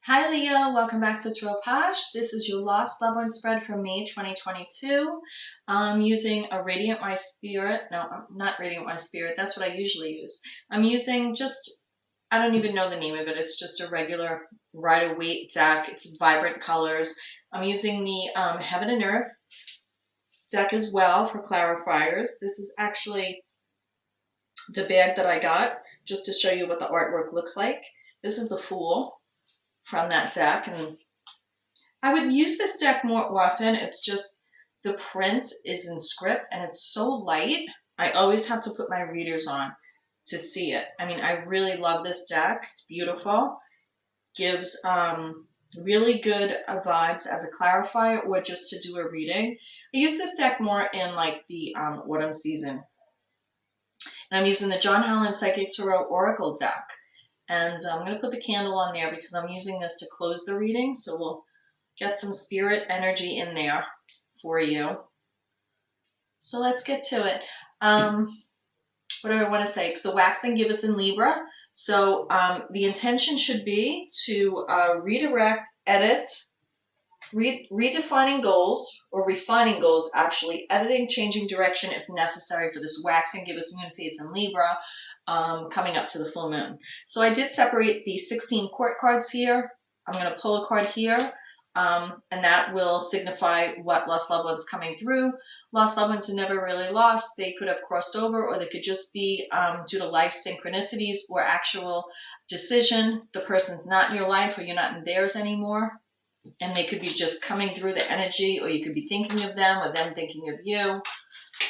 Hi Leo, welcome back to POSH. This is your Lost Loved One spread for May 2022. I'm using a Radiant My Spirit. No, not Radiant My Spirit. That's what I usually use. I'm using I don't even know the name of it. It's just a regular Rider-Waite deck. It's vibrant colors. I'm using the Heaven and Earth deck as well for clarifiers. This is actually the bag that I got just to show you what the artwork looks like. This is the Fool from that deck, and I would use this deck more often. It's just the print is in script and it's so light. I always have to put my readers on to see it. I mean, I really love this deck. It's beautiful. Gives really good vibes as a clarifier or just to do a reading. I use this deck more in like the autumn season. And I'm using the John Howland Psychic Tarot Oracle deck. And I'm going to put the candle on there because I'm using this to close the reading. So we'll get some spirit energy in there for you. So let's get to it. What do I want to say? Because the waxing give us in Libra. So the intention should be to redirect, edit, redefining goals, or refining goals actually, editing, changing direction if necessary for this waxing give us moon phase in Libra coming up to the full moon. So I did separate the 16 court cards here. I'm going to pull a card here. And that will signify what lost loved ones coming through. Lost loved ones who never really lost, they could have crossed over, or they could just be due to life synchronicities or actual decision. The person's not in your life or you're not in theirs anymore. And they could be just coming through the energy, or you could be thinking of them or them thinking of you.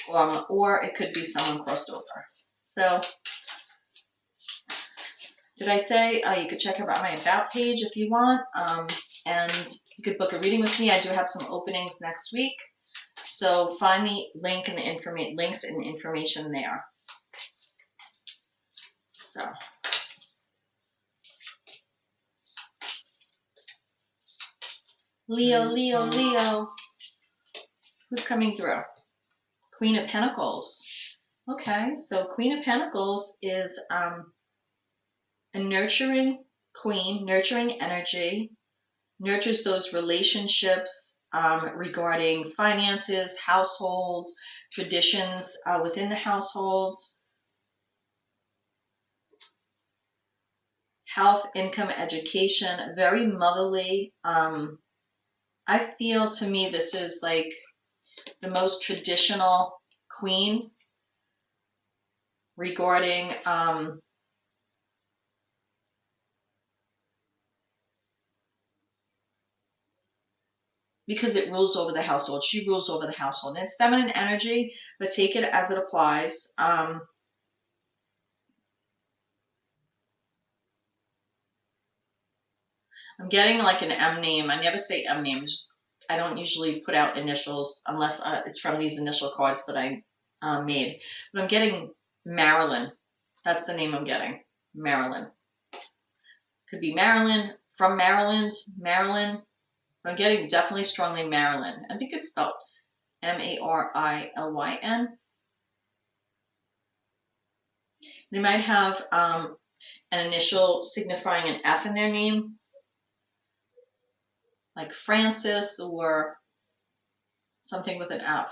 Or it could be someone crossed over. So did I say you could check out my About page if you want. And you could book a reading with me. I do have some openings next week. So find the link and the links and information there. So Leo. Who's coming through? Queen of Pentacles. Okay, so Queen of Pentacles is a nurturing queen, nurturing energy. Nurtures those relationships regarding finances, household, traditions within the households, health, income, education, very motherly. I feel to me this is like the most traditional queen regarding because it rules over the household. She rules over the household. And it's feminine energy, but take it as it applies. I'm getting like an M name. I never say M name. I don't usually put out initials unless it's from these initial cards that I made. But I'm getting Marilyn. That's the name I'm getting. Marilyn. Could be Marilyn, from Maryland, Marilyn. I'm getting definitely strongly Marilyn. I think it's spelled Marilyn. They might have an initial signifying an F in their name, like Francis or something with an F,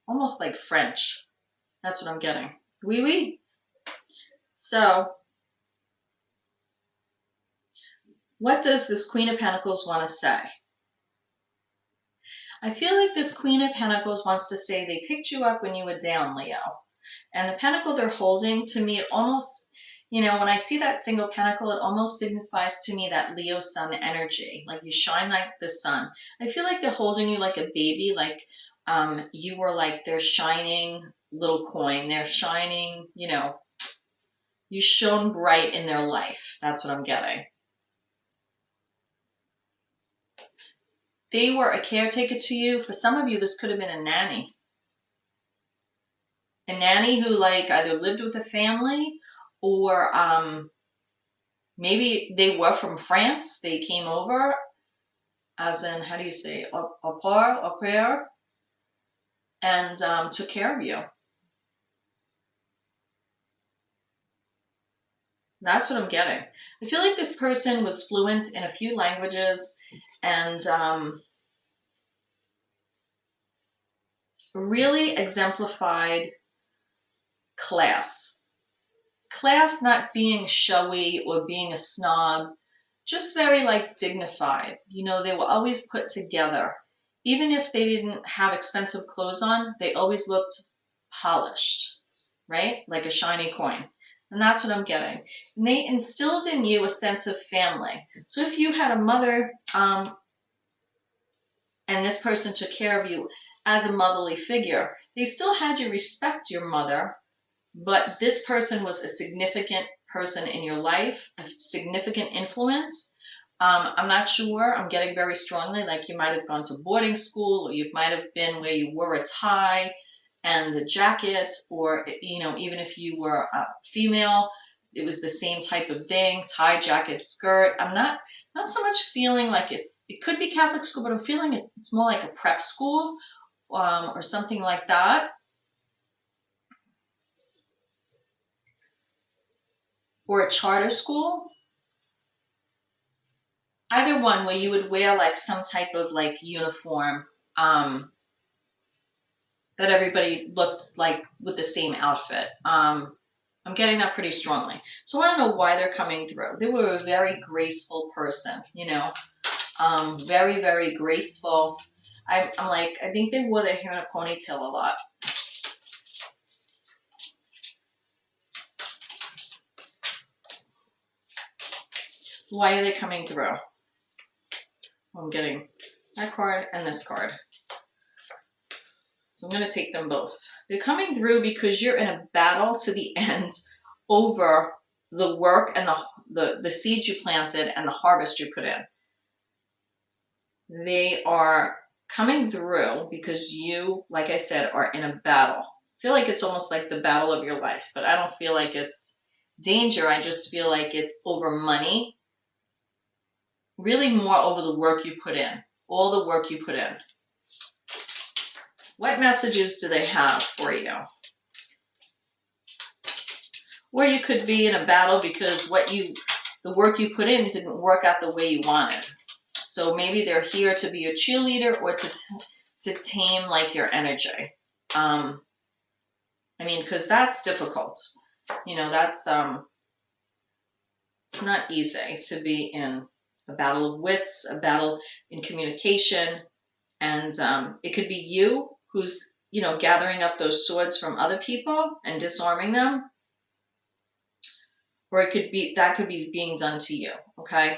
almost like French. That's what I'm getting. Oui, oui. So, what does this Queen of Pentacles want to say? I feel like this Queen of Pentacles wants to say they picked you up when you were down, Leo. And the pentacle they're holding, to me, it almost, when I see that single pentacle, it almost signifies to me that Leo sun energy. Like you shine like the sun. I feel like they're holding you like a baby, like you were like their shining little coin. They're shining, you shone bright in their life. That's what I'm getting. They were a caretaker to you. For some of you, this could have been a nanny. A nanny who like either lived with a family or maybe they were from France. They came over as in, how do you say, au pair, and took care of you. That's what I'm getting. I feel like this person was fluent in a few languages and really exemplified class. Class not being showy or being a snob, just very like dignified. You know, they were always put together. Even if they didn't have expensive clothes on, they always looked polished, right? Like a shiny coin. And that's what I'm getting. And they instilled in you a sense of family. So if you had a mother and this person took care of you as a motherly figure, they still had you respect your mother, but this person was a significant person in your life, a significant influence. I'm not sure. I'm getting very strongly like you might have gone to boarding school, or you might have been where you wore a tie and the jacket, or you know, even if you were a female, it was the same type of thing: tie, jacket, skirt. I'm not so much feeling like it could be Catholic school, but I'm feeling it's more like a prep school or something like that, or a charter school. Either one where you would wear like some type of like uniform that everybody looked like with the same outfit. I'm getting that pretty strongly. So I want to know why they're coming through. They were a very graceful person, you know, very, very graceful. I'm like, I think they wore their hair in a ponytail a lot. Why are they coming through? I'm getting that card and this card. So I'm going to take them both. They're coming through because you're in a battle to the end over the work and the seeds you planted and the harvest you put in. They are coming through because you, like I said, are in a battle. I feel like it's almost like the battle of your life, but I don't feel like it's danger. I just feel like it's over money, really more over the work you put in, all the work you put in. What messages do they have for you? Or you could be in a battle because the work you put in didn't work out the way you wanted. So maybe they're here to be a cheerleader or to tame like your energy. I mean, because that's difficult. You know, that's it's not easy to be in a battle of wits, a battle in communication, and it could be you who's, you know, gathering up those swords from other people and disarming them, or it could be that could be being done to you. Okay,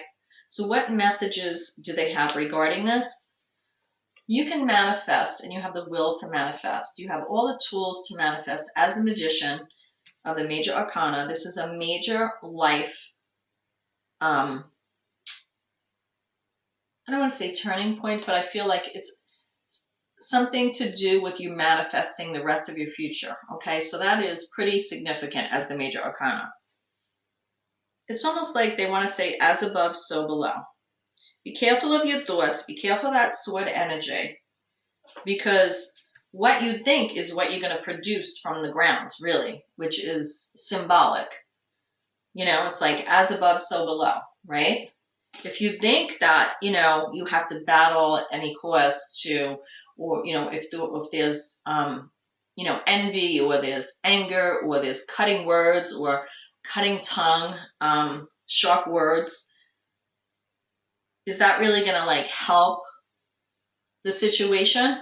so what messages do they have regarding this? You can manifest, and you have the will to manifest. You have all the tools to manifest as the magician of the major arcana. This is a major life I don't want to say turning point, but I feel like it's something to do with you manifesting the rest of your future. Okay, so that is pretty significant as the major arcana. It's almost like they want to say, as above, so below. Be careful of your thoughts. Be careful of that sword energy, because what you think is what you're going to produce from the ground, really, which is symbolic. You know, it's like as above, so below, right? If you think that, you know, you have to battle at any cost to, or, you know, if there's, you know, envy, or there's anger, or there's cutting words, or cutting tongue, sharp words, is that really going to like help the situation?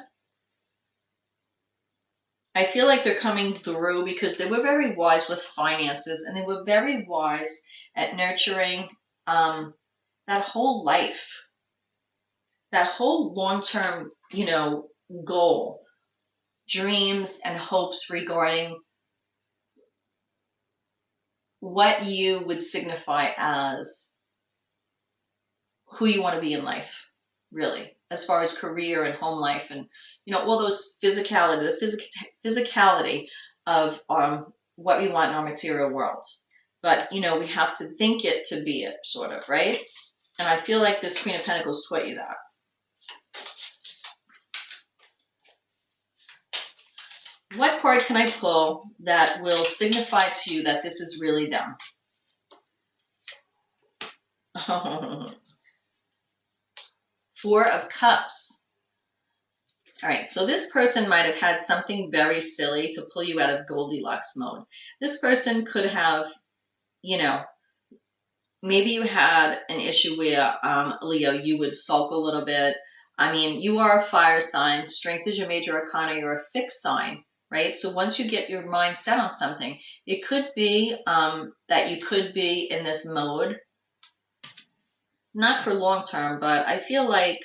I feel like they're coming through because they were very wise with finances, and they were very wise at nurturing that whole life, that whole long-term, you know, goal, dreams and hopes regarding what you would signify as who you want to be in life, really, as far as career and home life, and, you know, all those physicality, the physicality of what we want in our material world. But, you know, we have to think it to be it, sort of, right? And I feel like this Queen of Pentacles taught you that. What card can I pull that will signify to you that this is really them? Four of Cups. All right, so this person might have had something very silly to pull you out of Goldilocks mode. This person could have, you know, maybe you had an issue where, Leo, you would sulk a little bit. I mean, you are a fire sign. Strength is your major arcana. You're a fixed sign, right? So once you get your mind set on something, it could be that you could be in this mode, not for long term, but I feel like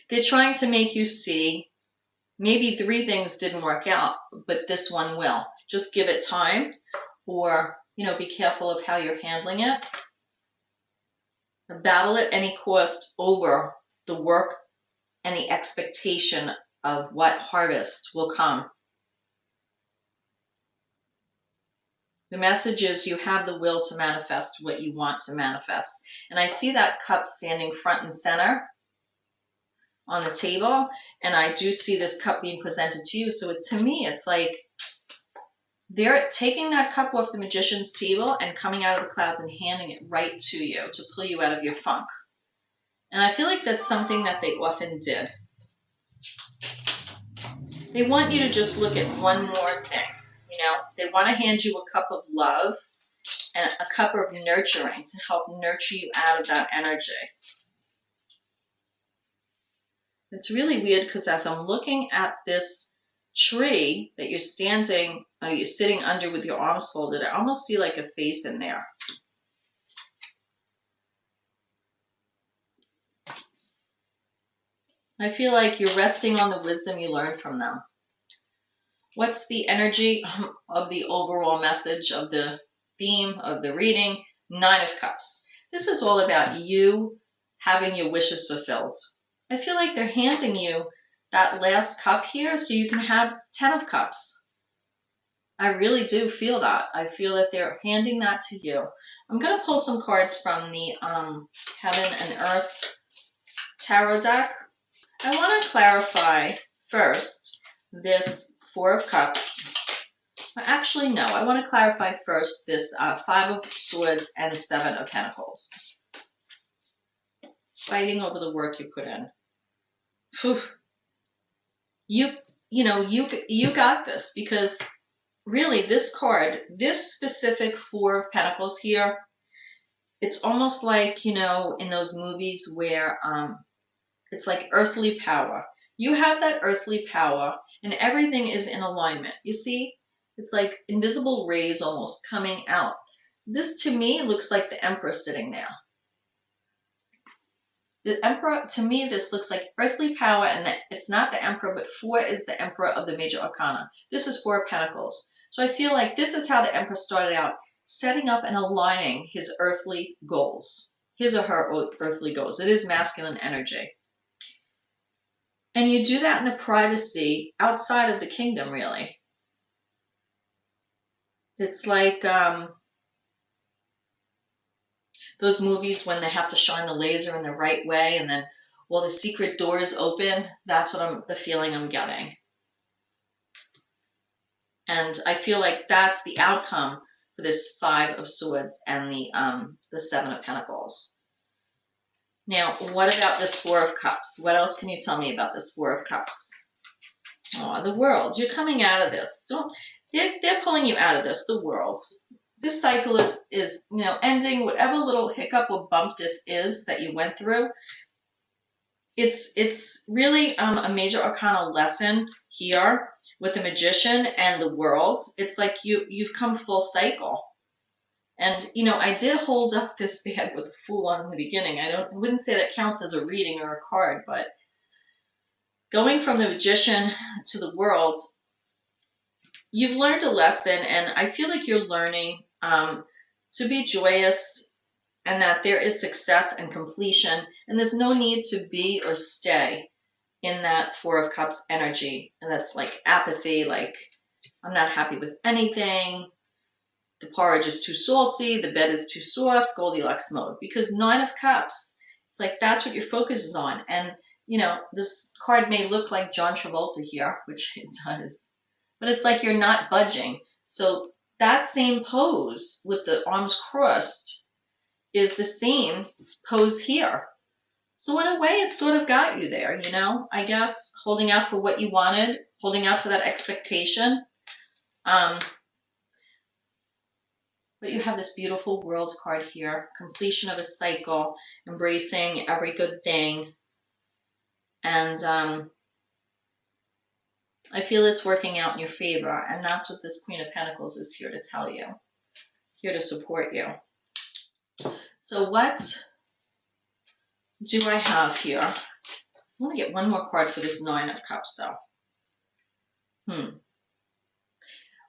they're trying to make you see maybe 3 things didn't work out, but this one will. Just give it time, or, be careful of how you're handling it. Battle at any cost over the work and the expectation of what harvest will come. The message is you have the will to manifest what you want to manifest. And I see that cup standing front and center on the table, and I do see this cup being presented to you. So to me, it's like they're taking that cup off the magician's table and coming out of the clouds and handing it right to you to pull you out of your funk. And I feel like that's something that they often did. They want you to just look at one more thing. They want to hand you a cup of love and a cup of nurturing to help nurture you out of that energy. It's really weird because as I'm looking at this tree that you're sitting under with your arms folded, I almost see like a face in there. I feel like you're resting on the wisdom you learned from them. What's the energy of the overall message of the theme of the reading? 9 of Cups. This is all about you having your wishes fulfilled. I feel like they're handing you that last cup here so you can have 10 of Cups. I really do feel that. I feel that they're handing that to you. I'm going to pull some cards from the Heaven and Earth Tarot deck. I want to clarify first this 4 of Cups. Actually, no. I want to clarify first this 5 of Swords and 7 of Pentacles. Fighting over the work you put in. Whew. You got this, because really this card, this specific 4 of Pentacles here, it's almost like, in those movies where it's like earthly power. You have that earthly power and everything is in alignment. You see, it's like invisible rays almost coming out. This to me looks like the Emperor sitting there. The Emperor, to me, this looks like earthly power, and it's not the Emperor, but 4 is the Emperor of the Major Arcana. This is 4 of Pentacles. So I feel like this is how the Emperor started out, setting up and aligning his earthly goals. His or her earthly goals. It is masculine energy. And you do that in the privacy outside of the kingdom, really. It's like those movies when they have to shine the laser in the right way and then all the secret doors open. That's what the feeling I'm getting. And I feel like that's the outcome for this 5 of Swords and the 7 of Pentacles. Now, what about this 4 of Cups? What else can you tell me about this 4 of Cups? Oh, the World. You're coming out of this. They're pulling you out of this, the World. This cycle is ending. Whatever little hiccup or bump this is that you went through, it's really a major arcana lesson here with the Magician and the World. It's like you've come full cycle. And, I did hold up this bag with a Fool on in the beginning. I wouldn't say that counts as a reading or a card, but going from the Magician to the World, you've learned a lesson, and I feel like you're learning to be joyous and that there is success and completion, and there's no need to be or stay in that 4 of Cups energy. And that's like apathy, like I'm not happy with anything. The porridge is too salty, the bed is too soft, Goldilocks mode. Because 9 of Cups, it's like that's what your focus is on. And, this card may look like John Travolta here, which it does. But it's like you're not budging. So that same pose with the arms crossed, is the same pose here. So in a way, it sort of got you there, you know, I guess, holding out for what you wanted, holding out for that expectation. But you have this beautiful world card here, completion of a cycle, embracing every good thing. And I feel it's working out in your favor. And that's what this Queen of Pentacles is here to tell you, here to support you. So what do I have here? I want to get one more card for this Nine of Cups, though.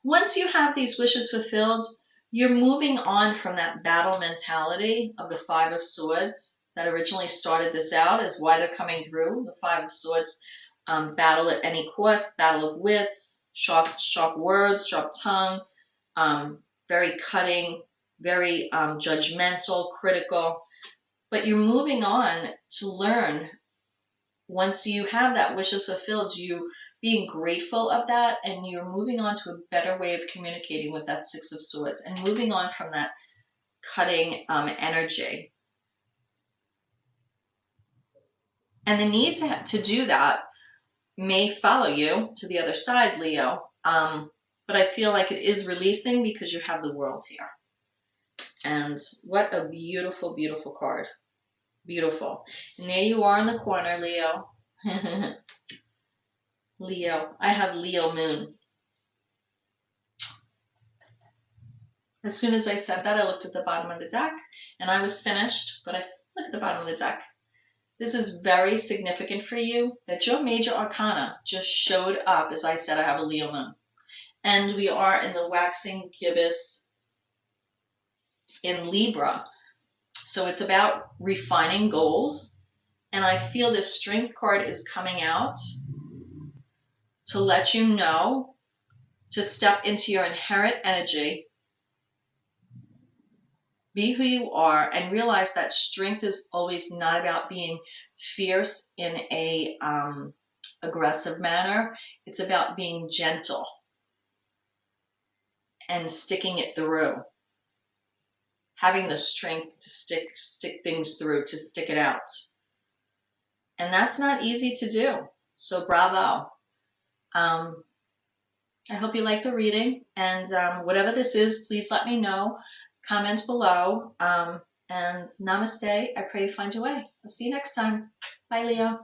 Once you have these wishes fulfilled, you're moving on from that battle mentality of the Five of Swords that originally started this out, is why they're coming through. The Five of Swords, battle at any cost, battle of wits, sharp words, sharp tongue, very cutting, very judgmental, critical. But you're moving on to learn, once you have that wishes fulfilled, you being grateful of that, and you're moving on to a better way of communicating with that Six of Swords and moving on from that cutting energy. And the need to do that may follow you to the other side, Leo. But I feel like it is releasing because you have the World here. And what a beautiful, beautiful card. Beautiful. And there you are in the corner, Leo. Leo. I have Leo Moon. As soon as I said that, I looked at the bottom of the deck, and I was finished, but I look at the bottom of the deck. This is very significant for you that your major arcana just showed up as I said I have a Leo Moon. And we are in the waxing gibbous in Libra. So it's about refining goals. And I feel the Strength card is coming out to let you know to step into your inherent energy, be who you are, and realize that strength is always not about being fierce in a aggressive manner. It's about being gentle and sticking it through. Having the strength to stick things through, to stick it out. And that's not easy to do. So bravo. I hope you like the reading. And whatever this is, please let me know. Comment below. And namaste. I pray you find your way. I'll see you next time. Bye, Leo.